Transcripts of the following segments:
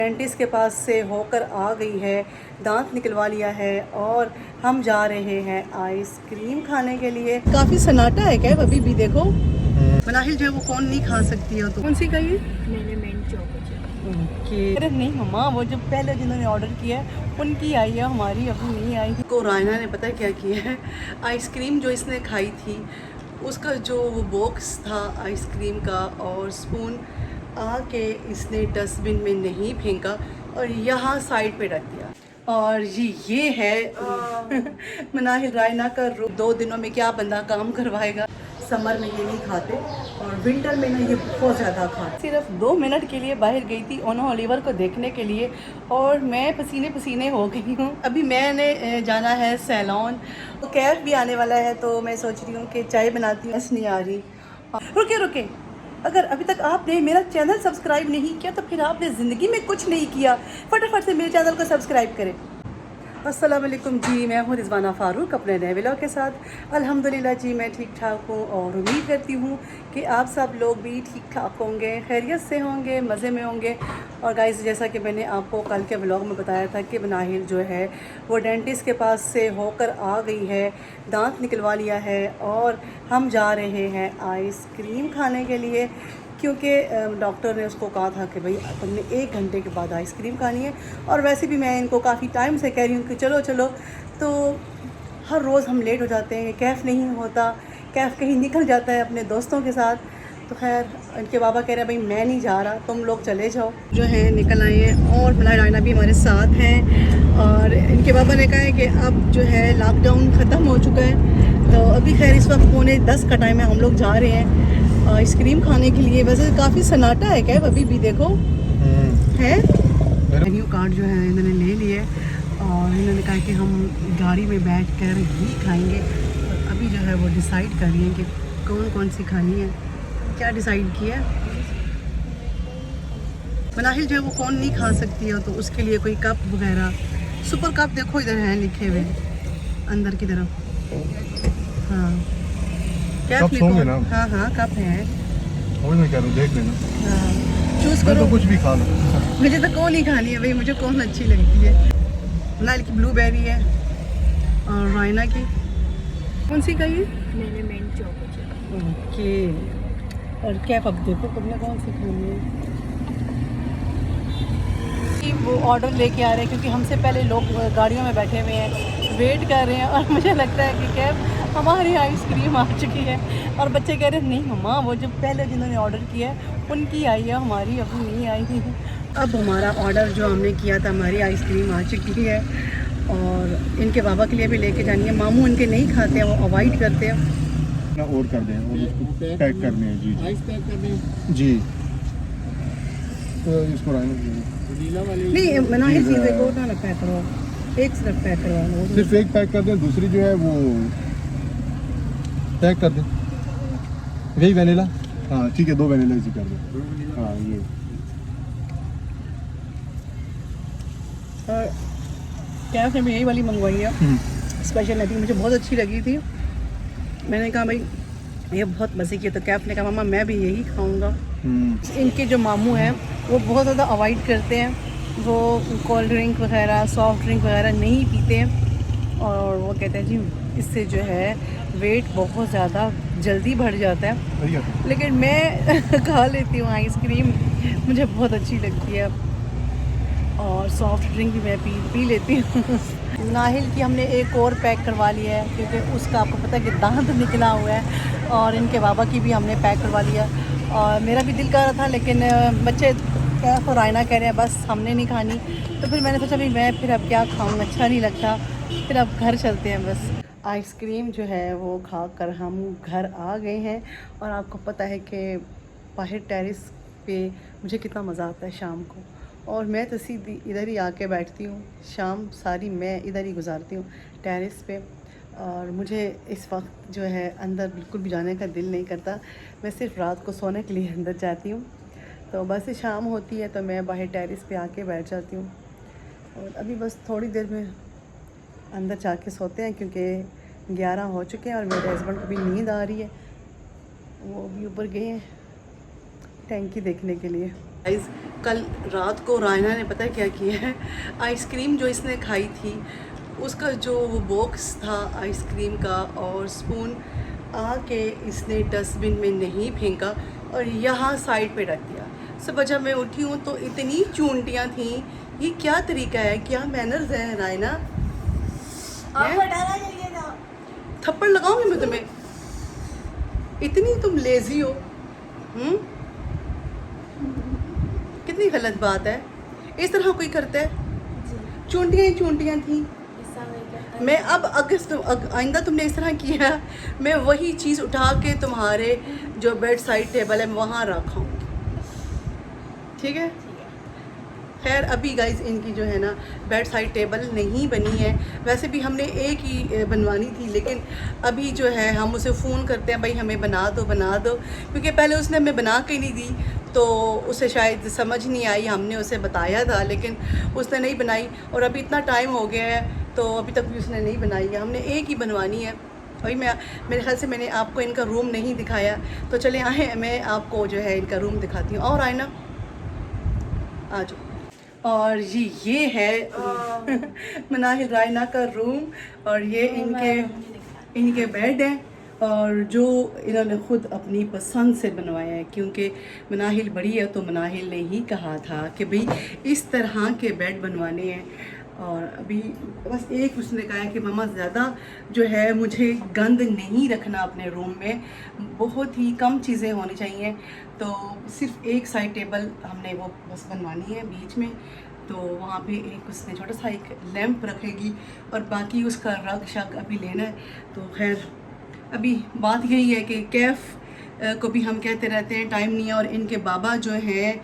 Dentist के पास से होकर आ गई है, दांत निकलवा लिया है और हम जा रहे हैं आइसक्रीम खाने के लिए। काफ़ी सन्नाटा है क्या अभी भी, देखो मनाहिल जो है वो कौन नहीं खा सकती है। तो कौन सी कही मैंने मेन चौको अरे नहीं मम्मा, वो जो पहले जिन्होंने ऑर्डर किया है उनकी आई है, हमारी अभी नहीं आई। को रायना ने पता है क्या किया है, आइसक्रीम जो इसने खाई थी उसका जो वो बॉक्स था आइसक्रीम का और स्पून आके इसने डस्टबिन में नहीं फेंका और यहाँ साइड पे रख दिया। और ये है मनाहिल रायना का 2 दिनों में क्या बंदा काम करवाएगा। समर में ये नहीं खाते और विंटर में ना ये बहुत ज़्यादा खाते। सिर्फ 2 मिनट के लिए बाहर गई थी ओनो ओलिवर को देखने के लिए और मैं पसीने पसीने हो गई हूँ। अभी मैंने जाना है सैलून, तो कैफ भी आने वाला है तो मैं सोच रही हूँ कि चाय बनाती हूँ। नहीं आ रही, रुके रुके, अगर अभी तक आपने मेरा चैनल सब्सक्राइब नहीं किया तो फिर आपने ज़िंदगी में कुछ नहीं किया। फटाफट से मेरे चैनल को सब्सक्राइब करें। अस्सलाम वालेकुम जी, मैं हूँ रिजवाना फ़ारूक अपने नए व्लॉग के साथ। अल्हम्दुलिल्लाह जी मैं ठीक ठाक हूँ और उम्मीद करती हूँ कि आप सब लोग भी ठीक ठाक होंगे, खैरियत से होंगे, मज़े में होंगे। और गाइस, जैसा कि मैंने आपको कल के व्लॉग में बताया था कि मनाहिल जो है वो डेंटिस्ट के पास से होकर आ गई है, दांत निकलवा लिया है और हम जा रहे हैं आइसक्रीम खाने के लिए, क्योंकि डॉक्टर ने उसको कहा था कि भाई तुमने 1 घंटे के बाद आइसक्रीम खानी है। और वैसे भी मैं इनको काफ़ी टाइम से कह रही हूँ कि चलो चलो, तो हर रोज़ हम लेट हो जाते हैं, कैफ़ नहीं होता, कैफ़ कहीं निकल जाता है अपने दोस्तों के साथ। तो खैर इनके बाबा कह रहे हैं भाई मैं नहीं जा रहा, तुम लोग चले जाओ। जो है निकल आए हैं और मनाहिल रायना भी हमारे साथ हैं। और इनके बाबा ने कहा है कि अब जो है लॉकडाउन ख़त्म हो चुका है, तो अभी खैर इस वक्त 9:45 का टाइम है, हम लोग जा रहे हैं आइसक्रीम खाने के लिए। वैसे काफ़ी सन्नाटा है क्या अभी भी, देखो है। मेन्यू कार्ड जो है इन्होंने ले लिए और इन्होंने कहा कि हम गाड़ी में बैठ कर ही खाएंगे। तो अभी जो है वो डिसाइड कर रही हैं कि कौन कौन सी खानी है। क्या डिसाइड किया, मनाहिल जो है वो कौन नहीं खा सकती है, तो उसके लिए कोई कप वगैरह, सुपर कप देखो इधर हैं लिखे हुए अंदर की तरफ। हाँ कप होंगे ना? हाँ हाँ कप हैं, वही मैं कह रहा हूँ, देख लेना। हाँ चूज़ मैं करो। तो कुछ भी खा लो। मुझे तो कौन ही खानी है भाई, मुझे कौन अच्छी लगती है। मनाहिल की ब्लूबेरी है और रायना की कौन सी कही मैंने मेन चौको ओके। और कैप अब देखो तुमने कौन सी खानी है। वो ऑर्डर लेके आ रहे हैं क्योंकि हमसे पहले लोग गाड़ियों में बैठे हुए हैं, वेट कर रहे हैं और मुझे लगता है कि कैब हमारी आइसक्रीम आ चुकी है। और बच्चे कह रहे हैं नहीं मम्मा, वो जो पहले जिन्होंने ऑर्डर किया है उनकी आई है, हमारी अभी नहीं आई है। अब हमारा ऑर्डर जो हमने किया था, हमारी आइसक्रीम आ चुकी है और इनके बाबा के लिए भी लेके जानी है। मामू इनके नहीं खाते हैं, वो अवॉइड करते हैं। और कर दें और उसको पैक करने हैं। जी आइस पैक करने हैं। जी, तो इसको रायना नहीं मनाहिल चीज़ें को ना पैक करवाओ, एक सिर्फ पैक करवा लो। सिर्फ एक पैक कर दें, दूसरी जो है वो पैक कर दें। यही वनीला, हाँ ठीक है, 2 वनीला इसी कर दें। हाँ ये कैफ ने भी यही वाली मंगवाई है, स्पेशल लगी, मुझे बहुत अच्छी लगी थी। मैंने कहा भाई ये बहुत मज़े की है, तो कैफ ने कहा मामा मैं भी यही खाऊंगा। इनके जो मामू हैं वो बहुत ज़्यादा अवॉइड करते हैं, वो कोल्ड ड्रिंक वगैरह, सॉफ्ट ड्रिंक वगैरह नहीं पीते हैं और वो कहते हैं जी इससे जो है वेट बहुत ज़्यादा जल्दी बढ़ जाता है। लेकिन मैं खा लेती हूँ आइसक्रीम, मुझे बहुत अच्छी लगती है और सॉफ्ट ड्रिंक भी मैं पी लेती हूँ। नाहिल की हमने एक और पैक करवा लिया है क्योंकि उसका आपको पता है कि दांत निकला हुआ है, और इनके बाबा की भी हमने पैक करवा लिया। और मेरा भी दिल कर रहा था लेकिन बच्चे कैफ और रायना कह रहे हैं बस हमने नहीं खानी, तो फिर मैंने सोचा भाई मैं फिर अब क्या खाऊँ, अच्छा नहीं लगता, फिर अब घर चलते हैं बस। आइसक्रीम जो है वो खा कर हम घर आ गए हैं और आपको पता है कि बाहर टेरेस पे मुझे कितना मज़ा आता है शाम को, और मैं तो सीधी इधर ही आके बैठती हूँ, शाम सारी मैं इधर ही गुजारती हूँ टेरेस पे। और मुझे इस वक्त जो है अंदर बिल्कुल भी जाने का दिल नहीं करता, मैं सिर्फ रात को सोने के लिए अंदर जाती हूँ। तो बस शाम होती है तो मैं बाहर टेरेस पे आके बैठ जाती हूँ और अभी बस थोड़ी देर में अंदर जाके सोते हैं क्योंकि 11 हो चुके हैं और मेरे हस्बैंड को भी नींद आ रही है, वो भी ऊपर गए हैं टैंकी देखने के लिए। गाइस कल रात को रायना ने पता है क्या किया है, आइसक्रीम जो इसने खाई थी उसका जो वो बॉक्स था आइसक्रीम का और स्पून आके इसने डस्टबिन में नहीं फेंका और यहाँ साइड पे रख दिया। सुबह जब मैं उठी हूँ तो इतनी चूंटियाँ थीं। ये क्या तरीका है, क्या मैनर्स है रायना? थप्पड़ लगाऊंगी मैं तुम्हें, इतनी तुम लेजी हो। कितनी गलत बात है, इस तरह कोई करता है? चूंटियाँ ही चूंटियाँ थी। मैं अब आइंदा तुमने इस तरह किया मैं वही चीज़ उठा के तुम्हारे जो बेड साइड टेबल है वहाँ रखाऊंगी, ठीक है? खैर अभी गाइस इनकी जो है ना बेड साइड टेबल नहीं बनी है। वैसे भी हमने एक ही बनवानी थी, लेकिन अभी जो है हम उसे फ़ोन करते हैं भाई हमें बना दो, क्योंकि पहले उसने हमें बना के नहीं दी तो उसे शायद समझ नहीं आई। हमने उसे बताया था लेकिन उसने नहीं बनाई और अभी इतना टाइम हो गया है तो अभी तक भी उसने नहीं बनाई है। हमने एक ही बनवानी है। वही मेरे ख्याल से मैंने आपको इनका रूम नहीं दिखाया, तो चले आए मैं आपको जो है इनका रूम दिखाती हूँ। और आए ना आ जाओ। और ये है मनाहिल रायना का रूम और ये इनके बेड हैं और जो इन्होंने ख़ुद अपनी पसंद से बनवाया है, क्योंकि मनाहिल बड़ी है तो मनाहिल ने ही कहा था कि भाई इस तरह के बेड बनवाने हैं। और अभी बस एक उसने कहा है कि मम्मा ज़्यादा जो है मुझे गंद नहीं रखना अपने रूम में, बहुत ही कम चीज़ें होनी चाहिए। तो सिर्फ एक साइड टेबल हमने वो बस बनवानी है बीच में, तो वहाँ पे एक उसने छोटा सा एक लैंप रखेगी और बाकी उसका रग शग अभी लेना है। तो खैर अभी बात यही है कि कैफ़ को भी हम कहते रहते हैं टाइम नहीं है और इनके बाबा जो हैं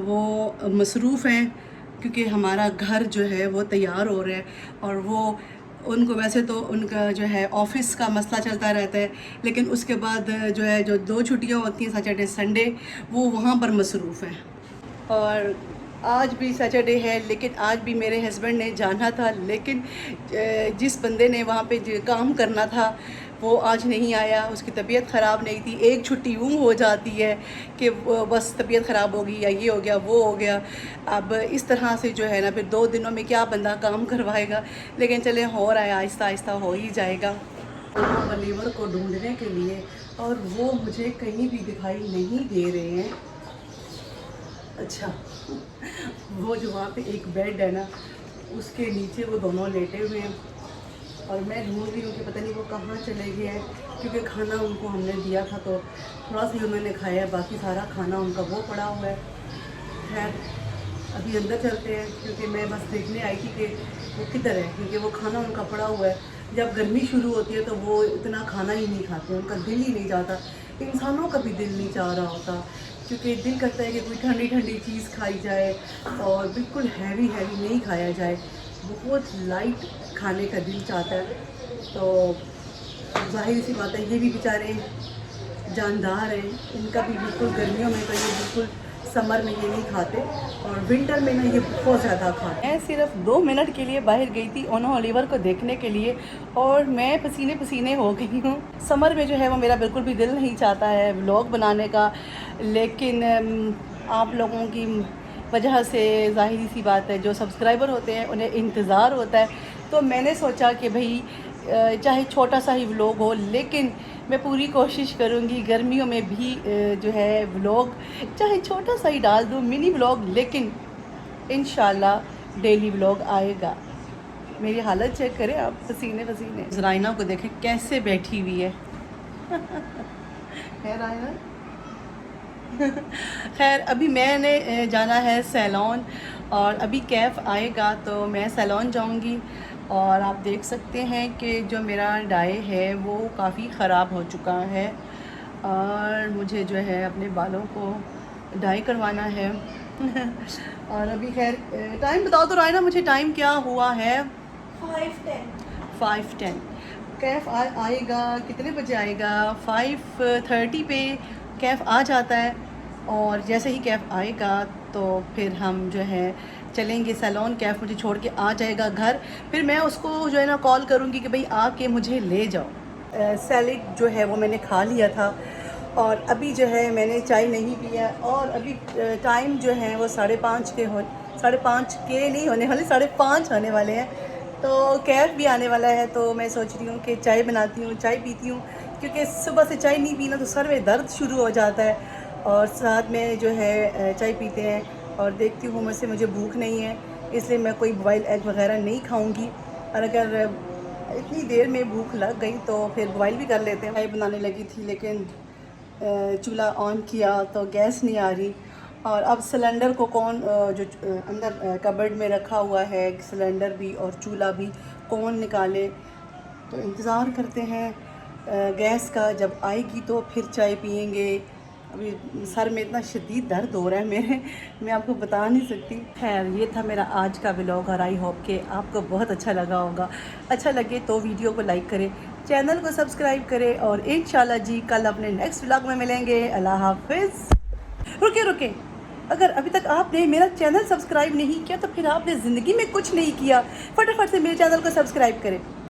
वो मसरूफ़ हैं, क्योंकि हमारा घर जो है वो तैयार हो रहा है और वो उनको वैसे तो उनका जो है ऑफ़िस का मसला चलता रहता है, लेकिन उसके बाद जो है जो 2 छुट्टियाँ होती हैं सैटरडे संडे वो वहाँ पर मसरूफ़ हैं। और आज भी सैटरडे है लेकिन आज भी मेरे हस्बैंड ने जाना था, लेकिन जिस बंदे ने वहाँ पे काम करना था वो आज नहीं आया। उसकी तबीयत ख़राब नहीं थी। एक छुट्टी यूँ हो जाती है कि बस तबीयत ख़राब होगी या ये हो गया वो हो गया। अब इस तरह से जो है ना फिर 2 दिनों में क्या बंदा काम करवाएगा, लेकिन चले हो रहा है, आहिस्ता आहिस्ता हो ही जाएगा। लीवर को ढूंढने के लिए और वो मुझे कहीं भी दिखाई नहीं दे रहे हैं। अच्छा वो जो वहाँ पे एक बेड है ना उसके नीचे वो दोनों लेटे हुए हैं और मैं ढूंढ रही हूँ कि पता नहीं वो कहाँ चले गए हैं, क्योंकि खाना उनको हमने दिया था तो थोड़ा सा ही उन्होंने खाया है, बाकी सारा खाना उनका वो पड़ा हुआ है। खैर अभी अंदर चलते हैं क्योंकि मैं बस देखने आई थी कि वो किधर है, क्योंकि वो खाना उनका पड़ा हुआ है। जब गर्मी शुरू होती है तो वो इतना खाना ही नहीं खाते, उनका दिल ही नहीं चाहता। इंसानों का भी दिल नहीं चाह रहा होता, क्योंकि दिल करता है कि कोई ठंडी ठंडी चीज़ खाई जाए और बिल्कुल हैवी नहीं खाया जाए, बहुत लाइट खाने का दिल चाहता है। तो जाहिर सी बात है ये भी बेचारे जानदार हैं, इनका भी बिल्कुल गर्मियों में तो ये बिल्कुल समर में ये नहीं खाते और विंटर में ना ये बहुत ज़्यादा खाते। मैं सिर्फ 2 मिनट के लिए बाहर गई थी ओनो ओलिवर को देखने के लिए और मैं पसीने पसीने हो गई हूँ। समर में जो है वो मेरा बिल्कुल भी दिल नहीं चाहता है व्लॉग बनाने का, लेकिन आप लोगों की वजह से ज़ाहिर सी बात है जो सब्सक्राइबर होते हैं उन्हें इंतज़ार होता है, तो मैंने सोचा कि भाई चाहे छोटा सा ही व्लॉग हो लेकिन मैं पूरी कोशिश करूँगी गर्मियों में भी जो है व्लॉग चाहे छोटा सा ही डाल दूँ, मिनी व्लॉग, लेकिन इंशाल्लाह डेली व्लॉग आएगा। मेरी हालत चेक करें आप, पसीने पसीने। रायना को देखें कैसे बैठी हुई है रायना। खैर अभी मैंने जाना है सैलून और अभी कैफ़ आएगा तो मैं सैलून जाऊंगी और आप देख सकते हैं कि जो मेरा डाई है वो काफ़ी ख़राब हो चुका है और मुझे जो है अपने बालों को डाई करवाना है और अभी खैर टाइम बताओ तो रायना मुझे टाइम क्या हुआ है? 5:10। कैफ़ आएगा कितने बजे आएगा? 5:30 पे कैफ़ आ जाता है और जैसे ही कैफ़ आएगा तो फिर हम जो है चलेंगे सैलून। कैफ़ मुझे छोड़ के आ जाएगा घर, फिर मैं उसको जो है ना कॉल करूँगी कि भाई आके मुझे ले जाओ। सैलेड जो है वो मैंने खा लिया था और अभी जो है मैंने चाय नहीं पिया और अभी टाइम जो है वो 5:30 के नहीं होने वाले 5:30 होने वाले हैं। तो कैब भी आने वाला है, तो मैं सोच रही हूँ कि चाय बनाती हूँ, चाय पीती हूँ, क्योंकि सुबह से चाय नहीं पीना तो सर में दर्द शुरू हो जाता है। और साथ में जो है चाय पीते हैं और देखती हूँ मुझे भूख नहीं है, इसलिए मैं कोई बॉयल एग वगैरह नहीं खाऊंगी। और अगर इतनी देर में भूख लग गई तो फिर बॉयल भी कर लेते हैं। चाय बनाने लगी थी लेकिन चूल्हा ऑन किया तो गैस नहीं आ रही, और अब सिलेंडर को कौन जो अंदर कबर्ड में रखा हुआ है सिलेंडर भी और चूल्हा भी कौन निकाले। तो इंतज़ार करते हैं गैस का, जब आएगी तो फिर चाय पियेंगे। अभी सर में इतना शदीद दर्द हो रहा है मेरे, मैं आपको बता नहीं सकती। खैर ये था मेरा आज का व्लॉग और आई होप कि आपको बहुत अच्छा लगा होगा। अच्छा लगे तो वीडियो को लाइक करें, चैनल को सब्सक्राइब करें और इंशाल्लाह जी कल अपने नेक्स्ट व्लॉग में मिलेंगे। अल्लाह हाफिज़। रुके, अगर अभी तक आपने मेरा चैनल सब्सक्राइब नहीं किया तो फिर आपने ज़िंदगी में कुछ नहीं किया। फटाफट से मेरे चैनल को सब्सक्राइब करें।